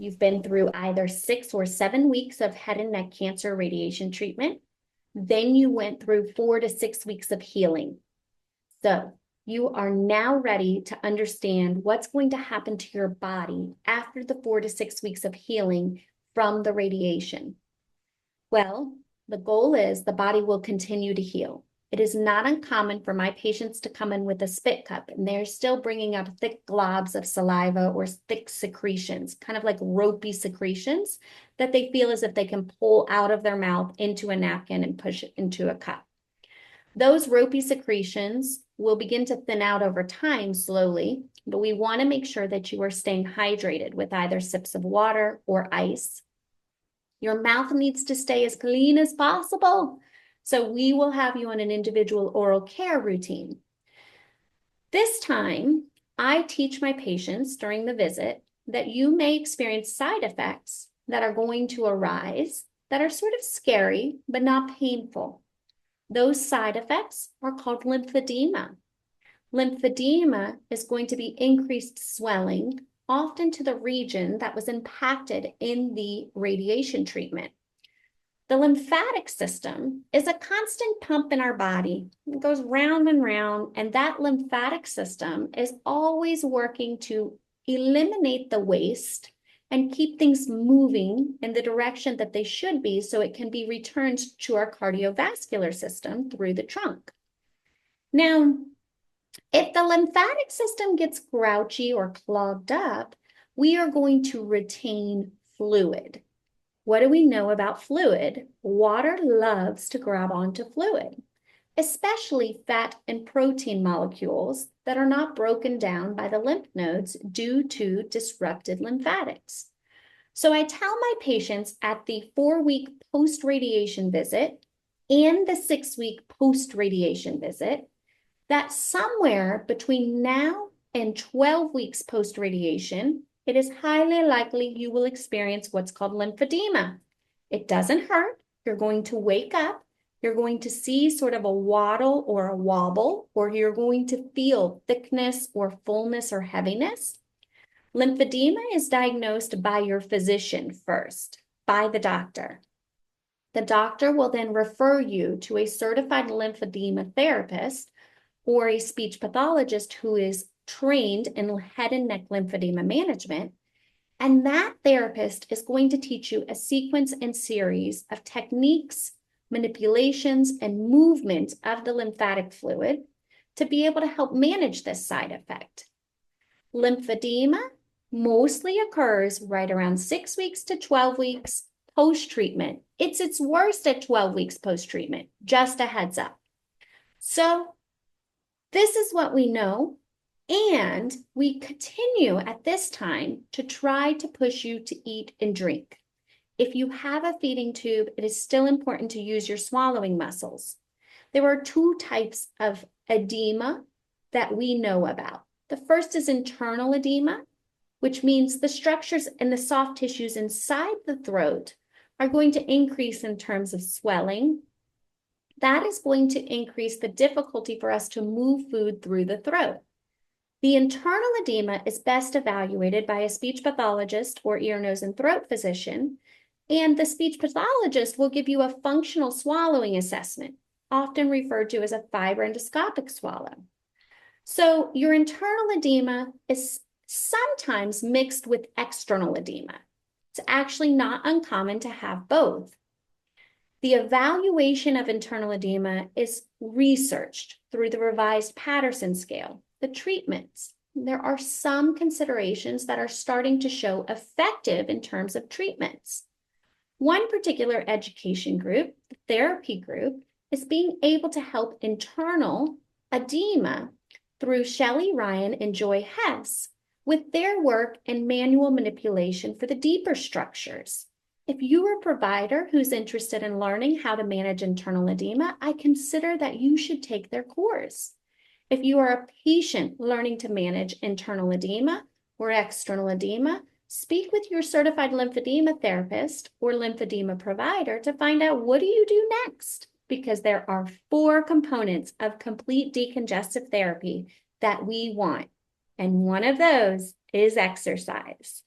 You've been through either 6 or 7 weeks of head and neck cancer radiation treatment. Then you went through 4 to 6 weeks of healing. So you are now ready to understand what's going to happen to your body after the 4 to 6 weeks of healing from the radiation. Well, the goal is the body will continue to heal. It is not uncommon for my patients to come in with a spit cup and they're still bringing up thick globs of saliva or thick secretions, kind of like ropey secretions that they feel as if they can pull out of their mouth into a napkin and push it into a cup. Those ropey secretions will begin to thin out over time slowly, but we want to make sure that you are staying hydrated with either sips of water or ice. Your mouth needs to stay as clean as possible. So we will have you on an individual oral care routine. This time, I teach my patients during the visit that you may experience side effects that are going to arise that are sort of scary, but not painful. Those side effects are called lymphedema. Lymphedema is going to be increased swelling, often to the region that was impacted in the radiation treatment. The lymphatic system is a constant pump in our body. It goes round and round, and that lymphatic system is always working to eliminate the waste and keep things moving in the direction that they should be so it can be returned to our cardiovascular system through the trunk. Now, if the lymphatic system gets grouchy or clogged up, we are going to retain fluid. What do we know about fluid? Water loves to grab onto fluid, especially fat and protein molecules that are not broken down by the lymph nodes due to disrupted lymphatics. So I tell my patients at the 4-week post-radiation visit and the 6-week post-radiation visit that somewhere between now and 12 weeks post-radiation, it is highly likely you will experience what's called lymphedema. It doesn't hurt. You're going to wake up. You're going to see sort of a waddle or a wobble, or you're going to feel thickness or fullness or heaviness. Lymphedema is diagnosed by your physician first, by the doctor. The doctor will then refer you to a certified lymphedema therapist or a speech pathologist who is trained in head and neck lymphedema management. And that therapist is going to teach you a sequence and series of techniques, manipulations, and movement of the lymphatic fluid to be able to help manage this side effect. Lymphedema mostly occurs right around 6 weeks to 12 weeks post-treatment. It's its worst at 12 weeks post-treatment, just a heads up. So this is what we know, and we continue at this time to try to push you to eat and drink. If you have a feeding tube, it is still important to use your swallowing muscles. There are 2 types of edema that we know about. The first is internal edema, which means the structures and the soft tissues inside the throat are going to increase in terms of swelling. That is going to increase the difficulty for us to move food through the throat. The internal edema is best evaluated by a speech pathologist or ear, nose, and throat physician, and the speech pathologist will give you a functional swallowing assessment, often referred to as a fibroendoscopic swallow. So your internal edema is sometimes mixed with external edema. It's actually not uncommon to have both. The evaluation of internal edema is researched through the revised Patterson scale, the treatments. There are some considerations that are starting to show effective in terms of treatments. One particular education group, the therapy group, is being able to help internal edema through Shelley Ryan and Joy Hess with their work in manual manipulation for the deeper structures. If you are a provider who's interested in learning how to manage internal edema, I consider that you should take their course. If you are a patient learning to manage internal edema or external edema, speak with your certified lymphedema therapist or lymphedema provider to find out what do you do next, because there are 4 components of complete decongestive therapy that we want, and one of those is exercise.